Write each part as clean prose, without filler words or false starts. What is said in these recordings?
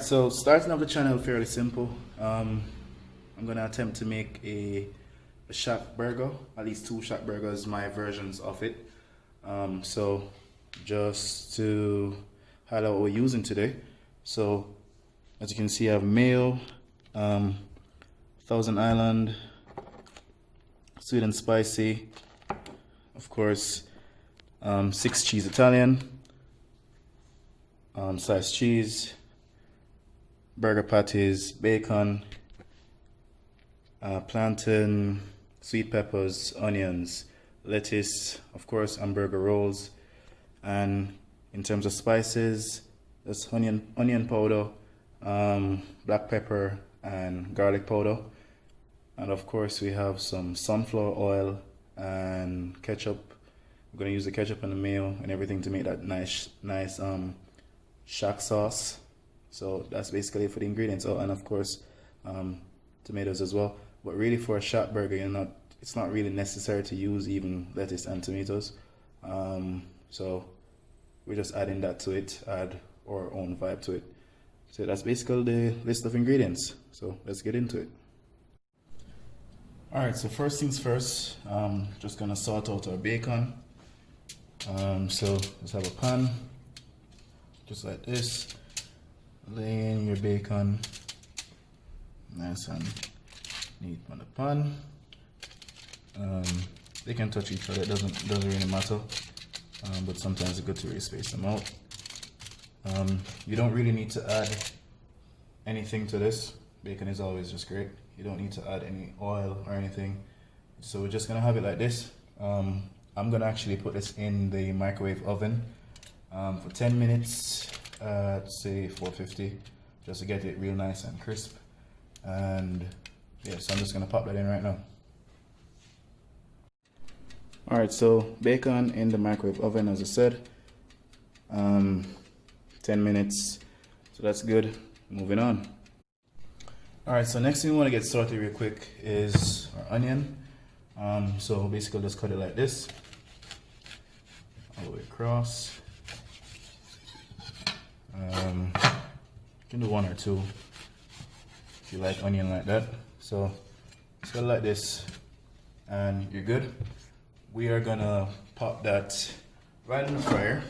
So starting off the channel fairly simple. I'm gonna attempt to make a shot burger, at least 2 shot burgers, my versions of it. So just to highlight what we're using today. So as you can see, I have mayo, Thousand Island, sweet and spicy, of course, 6 cheese Italian, sliced cheese, burger patties, bacon, plantain, sweet peppers, onions, lettuce, of course, and burger rolls. And in terms of spices, there's onion powder, black pepper, and garlic powder. And of course, we have some sunflower oil and ketchup. We're going to use the ketchup and the mayo and everything to make that nice shack sauce. So that's basically it for the ingredients. Oh, and of course, tomatoes as well. But really, for a shot burger, it's not really necessary to use even lettuce and tomatoes. So we're just adding that to it, add our own vibe to it. So that's basically the list of ingredients. So let's get into it. Alright, so first things first, just gonna sort out our bacon. So let's have a pan, just like this. Lay in your bacon, nice and neat on the pan. They can touch each other, it doesn't really matter, but sometimes it's good to really space them out. You don't really need to add anything to this. Bacon is always just great. You don't need to add any oil or anything. So we're just gonna have it like this. I'm gonna actually put this in the microwave oven for 10 minutes at say 450, just to get it real nice and crisp. And yeah, so I'm just gonna pop that in right now. Alright, so bacon in the microwave oven, as I said, 10 minutes, so that's good. Moving on. Alright, so next thing we want to get started real quick is our onion. So basically just cut it like this, all the way across. You can do 1 or 2 if you like onion like that. So just cut it like this and you're good. We are gonna pop that right in the fryer.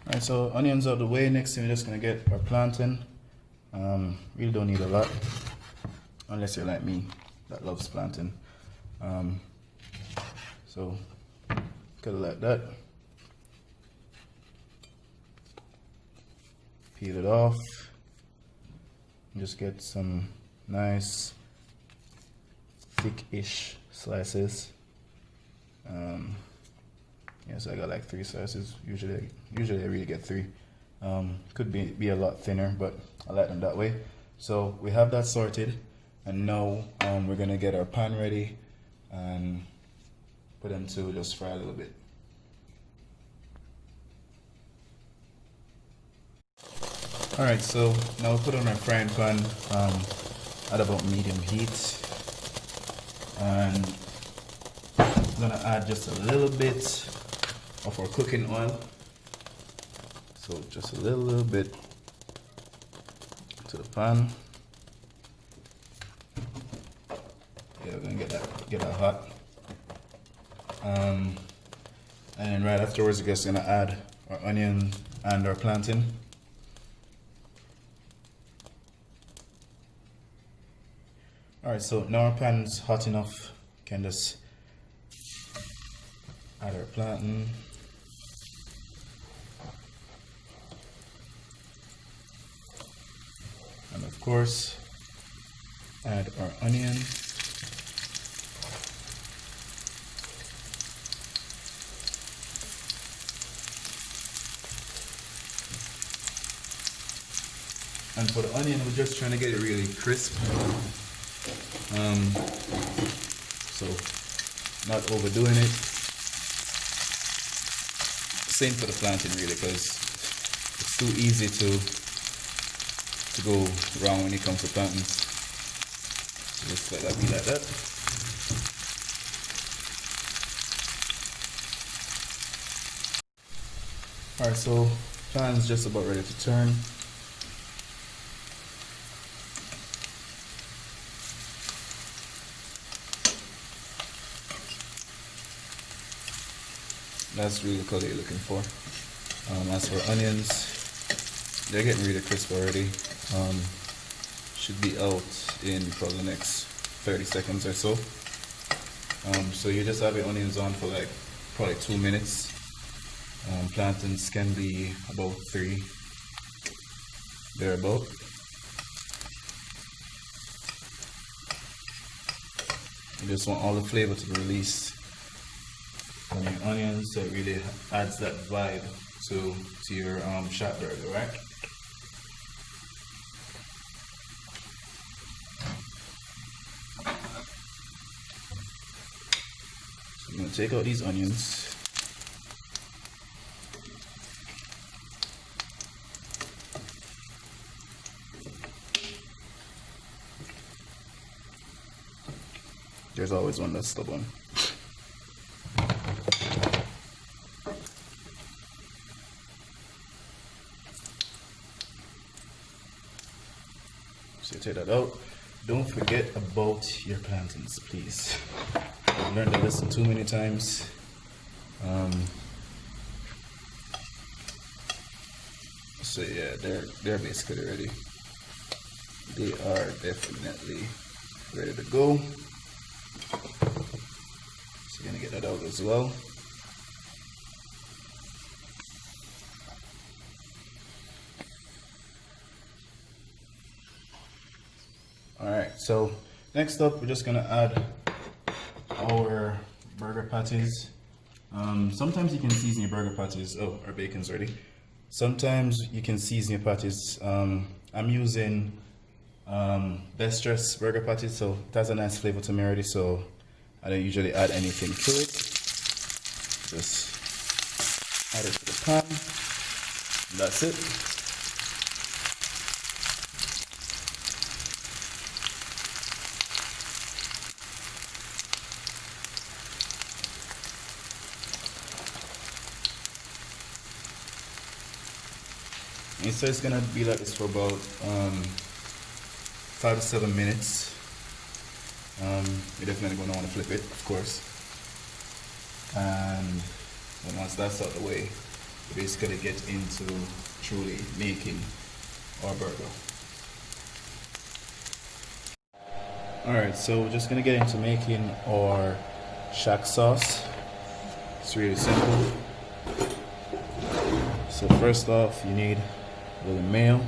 Alright, so onions out of the way. Next thing we're just gonna get our plantain. Really don't need a lot, unless you're like me that loves plantain. So cut it like that. Peel it off. Just get some nice thick-ish slices. Yeah, so I got like 3 slices. Usually I really get 3. Could be a lot thinner, but I like them that way. So we have that sorted, and now we're gonna get our pan ready and put them to just fry a little bit. Alright, so now we'll put on our frying pan at about medium heat, and I'm gonna add just a little bit of our cooking oil. So just a little bit to the pan. Yeah, we're gonna get that hot. And then right afterwards, we're just gonna add our onion and our plantain. Alright, so now our pan's hot enough. We can just add our plantain. And of course, add our onion. And for the onion, we're just trying to get it really crisp. So not overdoing it. Same for the plantain really, because it's too easy to go wrong when it comes to plantains. So just let that be like that. Alright, so pan's just about ready to turn. That's really the color you're looking for. As for onions, they're getting really crisp already. Should be out in probably the next 30 seconds or so. So you just have your onions on for like probably 2 minutes. Plantains can be about 3, thereabout. You just want all the flavor to be released from your onions, so it really adds that vibe to your shot burger, right? So I'm gonna take out these onions. There's always one that's stubborn. So you take that out. Don't forget about your plantains, please. I've learned the lesson too many times. So yeah, they're basically ready. They are definitely ready to go. So you're gonna get that out as well. Alright, so next up we're just gonna add our burger patties. Sometimes you can season your burger patties. Oh, our bacon's ready. Sometimes you can season your patties. I'm using best dressed burger patties, so it has a nice flavor to me already, so I don't usually add anything to it. Just add it to the pan. That's it. And so it's gonna be like this for about 5 to 7 minutes. You're definitely gonna want to flip it, of course. And then once that's out of the way, you basically get into truly making our burger. Alright, so we're just gonna get into making our shack sauce. It's really simple. So first off, you need a little mayo.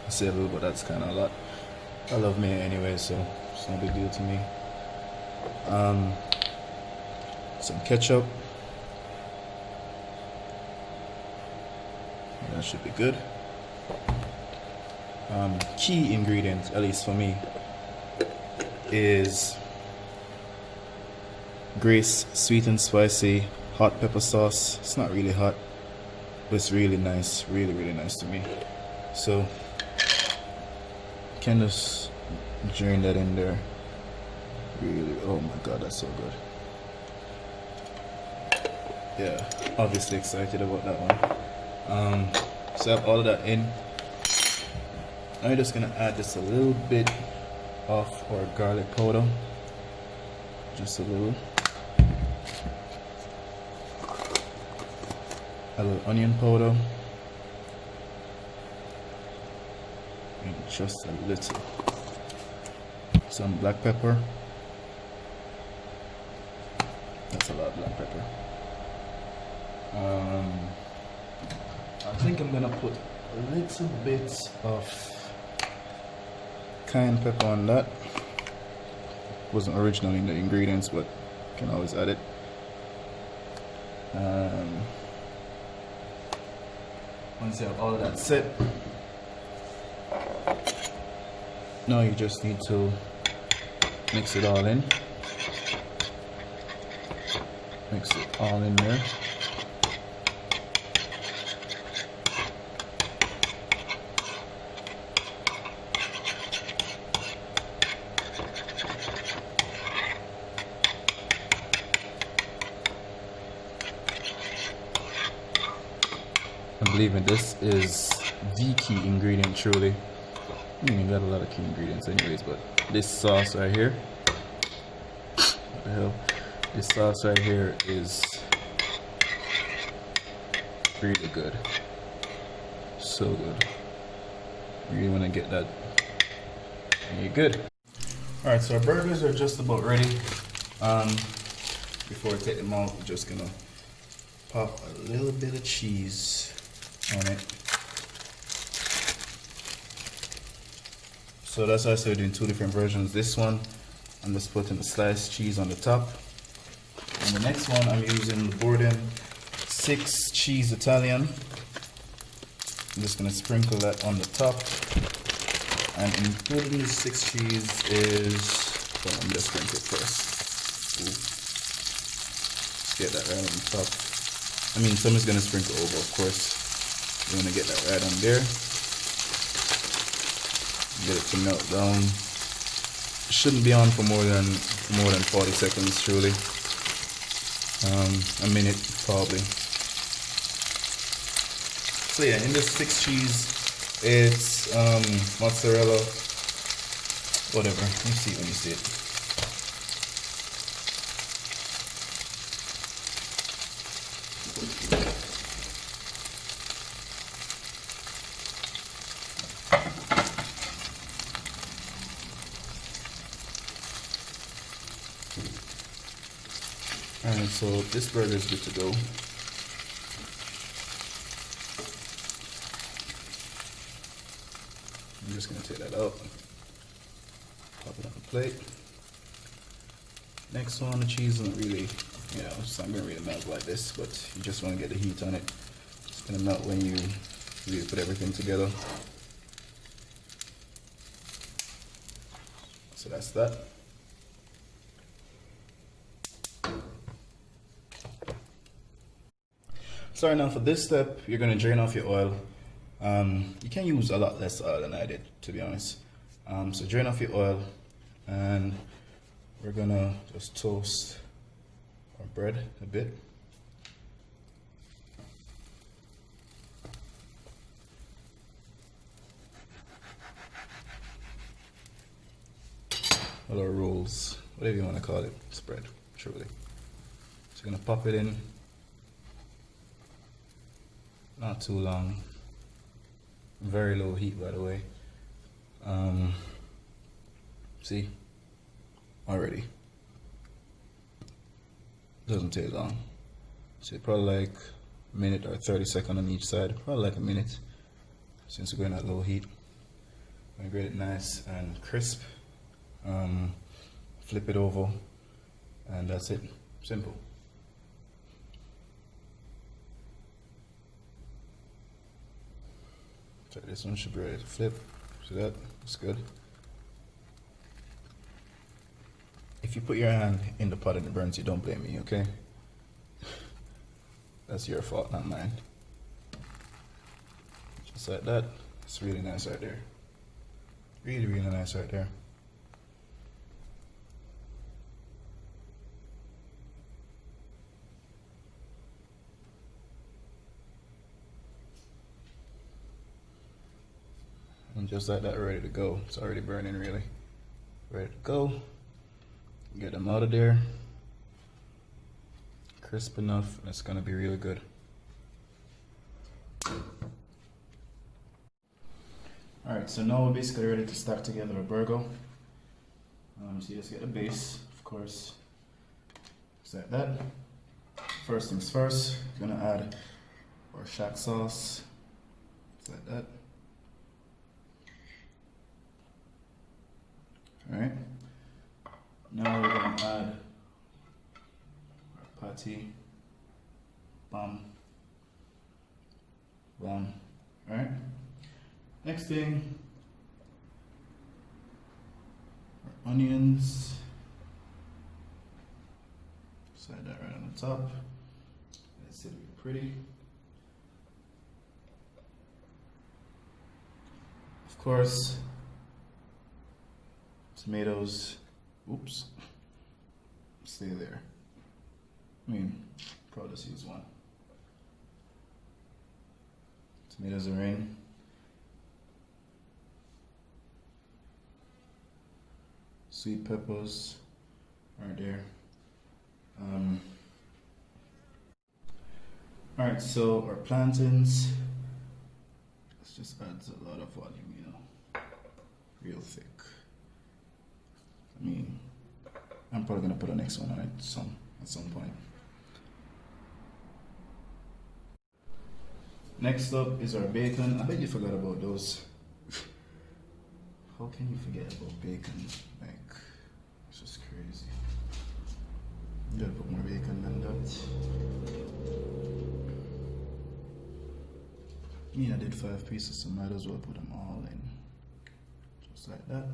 I say a little, but that's kind of a lot. I love mayo anyway, so it's no big deal to me. Some ketchup. That should be good. Key ingredient, at least for me, is Grace sweet and spicy hot pepper sauce. It's not really hot, but it's really nice, really nice to me. So can just drain that in there. Really, oh my god, that's so good. Yeah, obviously excited about that one. So I have all of that in. Now you're just gonna add just a little bit of our garlic powder, just a little. A little onion powder, and just a little. Some black pepper. That's a lot of black pepper. I think I'm gonna put a little bit of cayenne pepper on that. Wasn't originally in the ingredients, but you can always add it. Once you have all of that set, now you just need to mix it all in. Mix it all in there. believe me, this is the key ingredient, truly. I mean, you got a lot of key ingredients anyways, but this sauce right here, what the hell? This sauce right here is really good. So good. You really want to get that. And you're good. Alright, so our burgers are just about ready. Before I take them out, we're just gonna pop a little bit of cheese on it. So that's why I started doing two different versions. This one, I'm just putting the sliced cheese on the top. And the next one, I'm using the Borden 6 cheese Italian. I'm just gonna sprinkle that on the top. And included in the 6 cheese is, well, let me just sprinkle it first. Ooh. Get that right on the top. I mean, some is gonna sprinkle over, of course. You wanna get that right on there. Get it to melt down. It shouldn't be on for more than 40 seconds, truly. A minute probably. So yeah, in this 6 cheese, it's mozzarella, whatever. You see it when you see it. Alright, so this burger is good to go. I'm just going to take that out, pop it on the plate. Next one, the cheese isn't really, it's not going to really melt like this, but you just want to get the heat on it. It's going to melt when you really put everything together. So that's that. Sorry, now for this step, you're going to drain off your oil. You can use a lot less oil than I did, to be honest. So drain off your oil, and we're going to just toast our bread a bit. Or rolls, whatever you want to call it, spread, truly. So you're going to pop it in. Not too long. Very low heat, by the way. See? Already. Doesn't take long. So probably like a minute or 30 seconds on each side. Probably like a minute, since we're going at low heat. I'm gonna grate it nice and crisp. Flip it over, and that's it. Simple. So this one should be ready to flip. See that? It's good. If you put your hand in the pot and it burns you, don't blame me, okay? That's your fault, not mine. Just like that. It's really nice right there. Really, really nice right there. And just like that, ready to go. It's already burning, really. Ready to go. Get them out of there. Crisp enough, and it's gonna be really good. Alright, so now we're basically ready to start together a burger. So you just get the base, of course. Just like that. First things first, we're gonna add our shack sauce. Just like that. Alright. Now we're gonna add our patty. Bam. Bam. Alright. Next thing, our onions. Slide that right on the top. That's it, pretty. Of course, tomatoes. Oops. Stay there. I mean, probably just use one. Tomatoes are in. Sweet peppers are there. Alright, so our plantains. This just adds a lot of volume, you know. Real thick. I mean, I'm probably gonna put the next one on it at some point. Next up is our bacon. I bet you forgot about those. How can you forget about bacon? Like, it's just crazy. You gotta put more bacon than that. I mean, I did 5 pieces, so might as well put them all in. Just like that.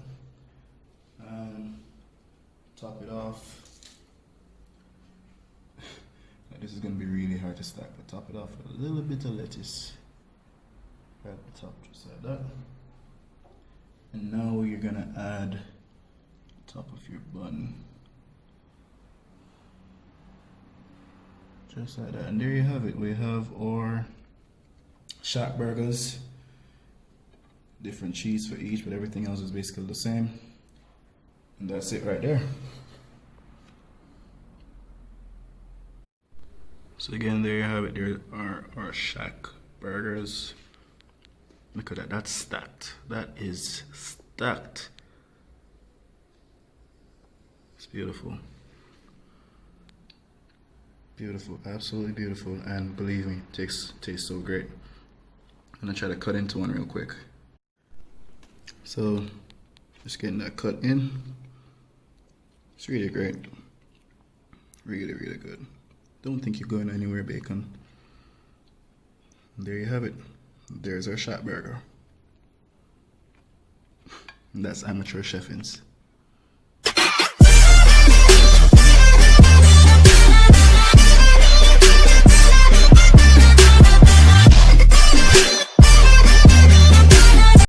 Top it off. This is gonna be really hard to stack, but top it off with a little bit of lettuce. Right at the top, just like that. And now you're gonna add top of your bun. Just like that. And there you have it. We have our shack burgers. Different cheese for each, but everything else is basically the same. And that's it right there. So again, there you have it. There are our shack burgers. Look at that. That's stacked. That is stacked. It's beautiful. Beautiful. Absolutely beautiful. And believe me, it tastes so great. I'm gonna try to cut into one real quick. So just getting that cut in. It's really great. Really, really good. Don't think you're going anywhere, bacon. And there you have it. There's our shot burger. And that's amateur Cheffings.